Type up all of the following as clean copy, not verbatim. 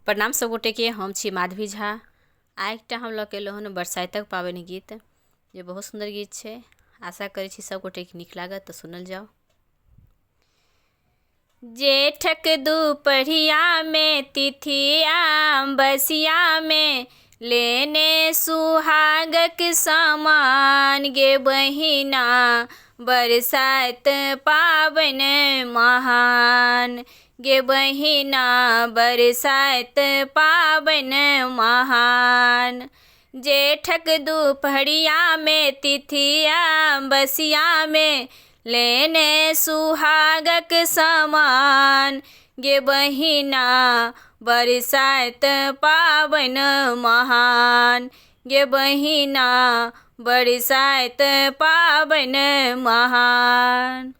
प्रणाम सब गोटे के। हम छी माधवी झा। आइ एकटा हम लऽ के एलहुँ हन बरसाइतक पाबनि गीत, जे बहुत सुंदर गीत छै। आशा करै छी सब गोटे के नीक लागत, तऽ सुनल जाओ। जेठक दुपहरिया में तिथिया बसिया में लेने सुहागक समान गे बहिना बरसाइत पाबनि महान गे बहिना बरसाइत पाबनि महान। जेठक दुपहरिया में तिथिया बसिया में लेने सुहागक समान गे बहिना बरसाइत पाबनि महान गे बहिना बरसाइत पाबनि महान।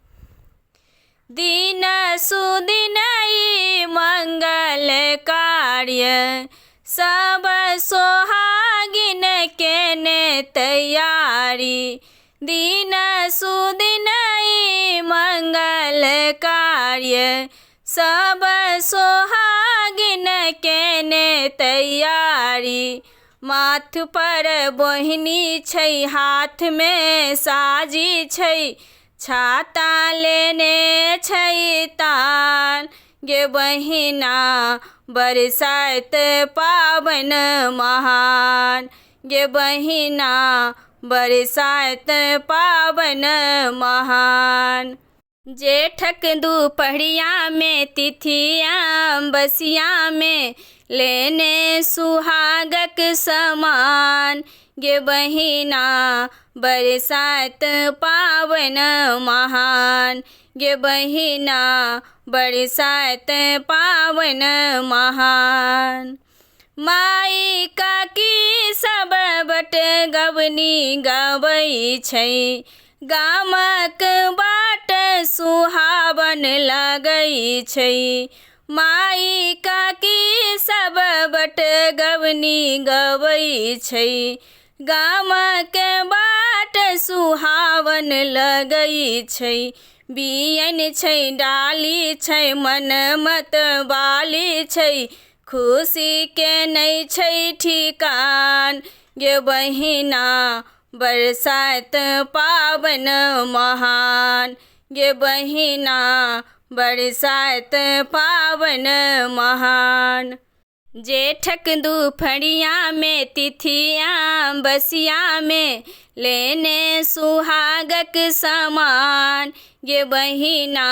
दिन सुदिन ई मंगल कार्य सब सोहागिन केने तैयारी। दिन सुदिन ई मंगल कार्य सब सोहागिन केने तैयारी। माथ पर बोहिनी छै, हाथ में साजी छै, छाता लेने छै तान गे बहिना बरसाइत पाबनि महान गे बहिना बरसाइत पाबनि महान। जेठक दुपहरिया में तिथिया बसिया में लेने सुहागक समान गे बहिना बरसाइत पाबनि महान गे बहिना बरसाइत पाबनि महान। माई काकी सब बट गबनी गबै छै, गामक बाट सुहावन लगै छै। माई काकी सब बट गबनी गबै छै, गामक बाट सुहावन लगै छै। बियन छै, डाली छै, मन मत बाली छै, खुशी के नहीं छै ठिकान गे बहिना बरसाइत पाबनि महान गे बहिना बरसाइत पाबनि महान। जेठक दुपहरिया में तिथिया बसिया में लेने सुहागक समान गे बहिना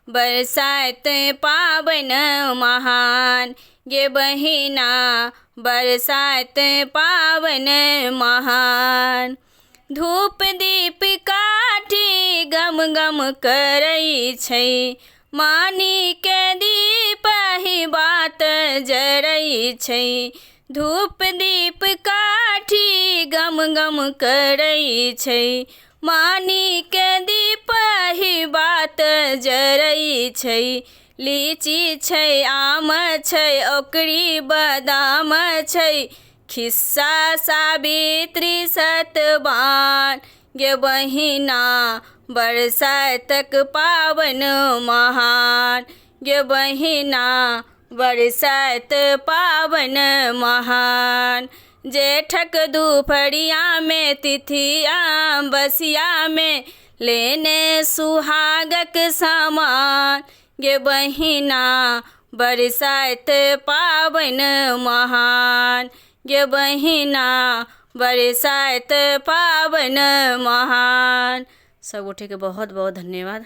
बरसाइत पाबनि महान गे बहिना बरसाइत पाबनि महान। धूप दीप काठी गम गम करै छै, मानी के दीप ही बात जरै छै। धूप दीप काठी गम गम करै छै, मानी के दीप ही बात जरै छै। लीची छै, आम छै, ओकरी बादाम छै, खिस्सा सावित्री सतबान गे बहिना बरसाइतक पाबनि महान गे बहिना बरसाइत पाबनि महान। जेठक दुपहरिया में तिथिया बसिया में लेने सुहागक समान गे बहिना बरसाइत पाबनि महान गे बहिना बरसाइत पाबनि महान। सब गोटे के बहुत बहुत धन्यवाद।